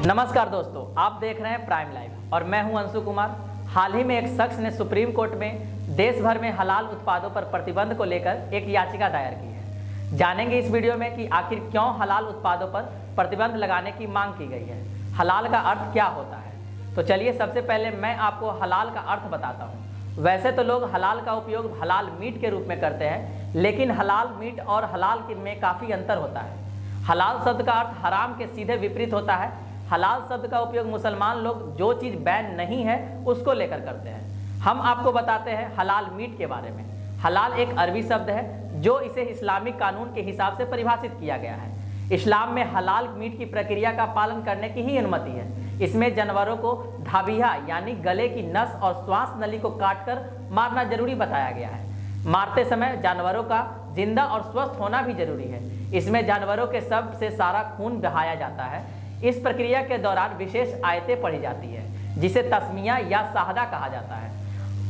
नमस्कार दोस्तों, आप देख रहे हैं प्राइम लाइव और मैं हूं अंशु कुमार। हाल ही में एक शख्स ने सुप्रीम कोर्ट में देश भर में हलाल उत्पादों पर प्रतिबंध को लेकर एक याचिका दायर की है। जानेंगे इस वीडियो में कि आखिर क्यों हलाल उत्पादों पर प्रतिबंध लगाने की मांग की गई है, हलाल का अर्थ क्या होता है। तो चलिए सबसे पहले मैं आपको हलाल का अर्थ बताता हूँ। वैसे तो लोग हलाल का उपयोग हलाल मीट के रूप में करते हैं, लेकिन हलाल मीट और हलाल में काफ़ी अंतर होता है। हलाल शब्द का अर्थ हराम के सीधे विपरीत होता है। हलाल शब्द का उपयोग मुसलमान लोग जो चीज़ बैन नहीं है उसको लेकर करते हैं। हम आपको बताते हैं हलाल मीट के बारे में। हलाल एक अरबी शब्द है जो इसे इस्लामिक कानून के हिसाब से परिभाषित किया गया है। इस्लाम में हलाल मीट की प्रक्रिया का पालन करने की ही अनुमति है। इसमें जानवरों को धाबिया यानी गले की नस और श्वास नली को काटकर मारना जरूरी बताया गया है। मारते समय जानवरों का जिंदा और स्वस्थ होना भी जरूरी है। इसमें जानवरों के शव से सारा खून बहाया जाता है। इस प्रक्रिया के दौरान विशेष आयतें पढ़ी जाती है जिसे तस्मिया या शहादा कहा जाता है।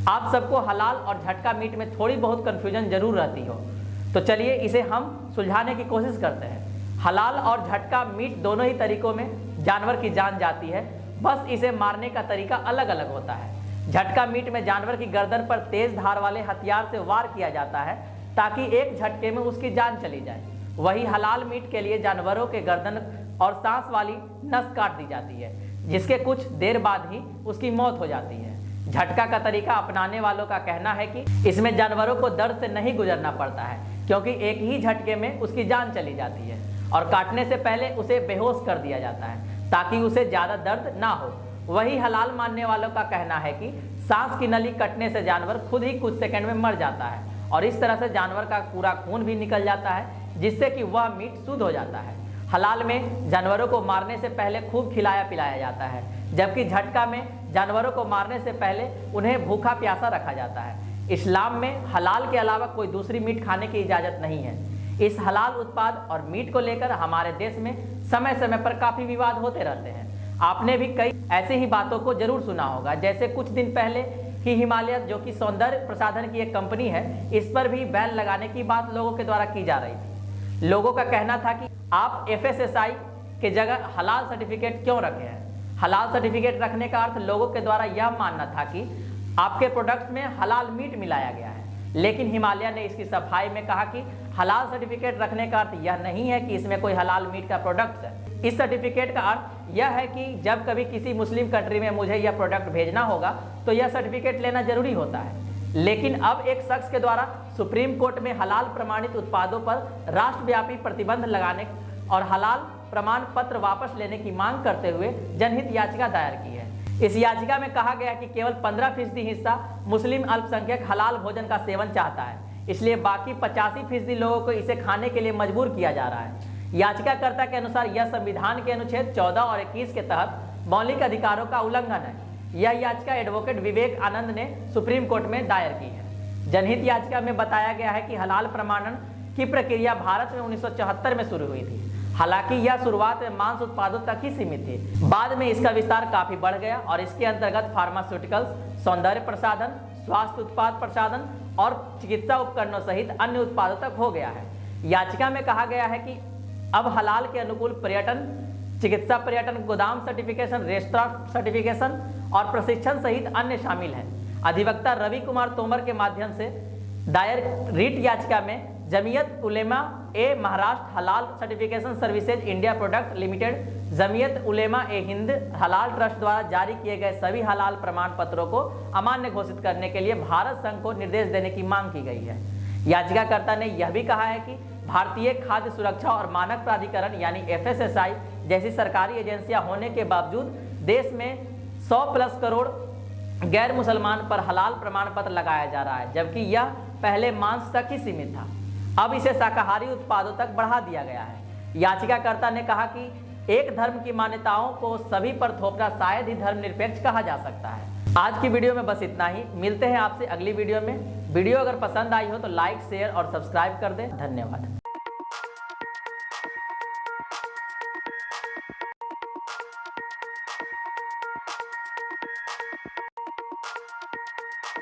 आप सबको हलाल और झटका मीट में थोड़ी बहुत कन्फ्यूजन जरूर रहती हो, तो चलिए इसे हम सुलझाने की कोशिश करते हैं। हलाल और झटका मीट दोनों ही तरीकों में जानवर की जान जाती है, बस इसे मारने का तरीका अलग अलग होता है। झटका मीट में जानवर की गर्दन पर तेज धार वाले हथियार से वार किया जाता है ताकि एक झटके में उसकी जान चली जाए। वही हलाल मीट के लिए जानवरों के गर्दन और सांस वाली नस काट दी जाती है, जिसके कुछ देर बाद ही उसकी मौत हो जाती है। झटका का तरीका अपनाने वालों का कहना है कि इसमें जानवरों को दर्द से नहीं गुजरना पड़ता है, क्योंकि एक ही झटके में उसकी जान चली जाती है और काटने से पहले उसे बेहोश कर दिया जाता है ताकि उसे ज़्यादा दर्द ना हो। वही हलाल मानने वालों का कहना है कि सांस की नली कटने से जानवर खुद ही कुछ सेकंड में मर जाता है और इस तरह से जानवर का पूरा खून भी निकल जाता है, जिससे कि वह मीट शुद्ध हो जाता है। हलाल में जानवरों को मारने से पहले खूब खिलाया पिलाया जाता है, जबकि झटका में जानवरों को मारने से पहले उन्हें भूखा प्यासा रखा जाता है। इस्लाम में हलाल के अलावा कोई दूसरी मीट खाने की इजाज़त नहीं है। इस हलाल उत्पाद और मीट को लेकर हमारे देश में समय समय पर काफ़ी विवाद होते रहते हैं। आपने भी कई ऐसी ही बातों को जरूर सुना होगा, जैसे कुछ दिन पहले ही हिमालय जो कि सौंदर्य प्रसाधन की एक कंपनी है, इस पर भी बैन लगाने की बात लोगों के द्वारा की जा रही थी। लोगों का कहना था कि आप FSSAI के जगह हलाल सर्टिफिकेट क्यों रखे हैं। हलाल सर्टिफिकेट रखने का अर्थ लोगों के द्वारा यह मानना था कि आपके प्रोडक्ट्स में हलाल मीट मिलाया गया है, लेकिन हिमालय ने इसकी सफाई में कहा कि हलाल सर्टिफिकेट रखने का अर्थ यह नहीं है कि इसमें कोई हलाल मीट का प्रोडक्ट है। इस सर्टिफिकेट का अर्थ यह है कि जब कभी किसी मुस्लिम कंट्री में मुझे यह प्रोडक्ट भेजना होगा तो यह सर्टिफिकेट लेना जरूरी होता है। लेकिन अब एक शख्स के द्वारा सुप्रीम कोर्ट में हलाल प्रमाणित उत्पादों पर राष्ट्रव्यापी प्रतिबंध लगाने और हलाल प्रमाण पत्र वापस लेने की मांग करते हुए जनहित याचिका दायर की है। इस याचिका में कहा गया कि केवल 15% हिस्सा मुस्लिम अल्पसंख्यक हलाल भोजन का सेवन चाहता है, इसलिए बाकी 85% लोगों को इसे खाने के लिए मजबूर किया जा रहा है। याचिकाकर्ता के अनुसार यह संविधान के अनुच्छेद 14 और 21 के तहत मौलिक अधिकारों का उल्लंघन है। यह याचिका एडवोकेट विवेक आनंद ने सुप्रीम कोर्ट में दायर की है। जनहित याचिका में बताया गया है कि हलाल प्रमाणन की प्रक्रिया भारत में 1974 में शुरू हुई थी। हालांकि यह शुरुआत में मांस उत्पादों तक ही सीमित थी। बाद में इसका विस्तार काफी बढ़ गया और इसके अंतर्गत फार्मास्यूटिकल्स, सौंदर्य प्रसाधन, स्वास्थ्य उत्पाद प्रसाधन और चिकित्सा उपकरणों सहित अन्य उत्पादों तक हो गया है। याचिका में कहा गया है कि अब हलाल के अनुकूल पर्यटन, चिकित्सा पर्यटन, गोदाम सर्टिफिकेशन, रेस्तरां सर्टिफिकेशन और प्रशिक्षण सहित अन्य शामिल हैं। अधिवक्ता रवि कुमार तोमर के माध्यम से दायर रिट याचिका में जमीयत उलेमा ए महाराष्ट्र हलाल certification services India product limited, Jamiat Ulema e Hind हलाल ट्रस्ट द्वारा जारी किए गए सभी हलाल प्रमाण पत्रों को अमान्य घोषित करने के लिए भारत संघ को निर्देश देने की मांग की गई है। याचिकाकर्ता ने यह भी कहा है कि भारतीय खाद्य सुरक्षा और मानक प्राधिकरण यानी FSSAI जैसी सरकारी एजेंसियां होने के बावजूद देश में 100+ करोड़ गैर मुसलमान पर हलाल प्रमाण पत्र लगाया जा रहा है, जबकि यह पहले मांस तक ही सीमित था। अब इसे शाकाहारी उत्पादों तक बढ़ा दिया गया है। याचिकाकर्ता ने कहा कि एक धर्म की मान्यताओं को सभी पर थोपना शायद ही धर्मनिरपेक्ष कहा जा सकता है। आज की वीडियो में बस इतना ही। मिलते हैं आपसे अगली वीडियो में। वीडियो अगर पसंद आई हो तो लाइक, शेयर और सब्सक्राइब कर दें। धन्यवाद।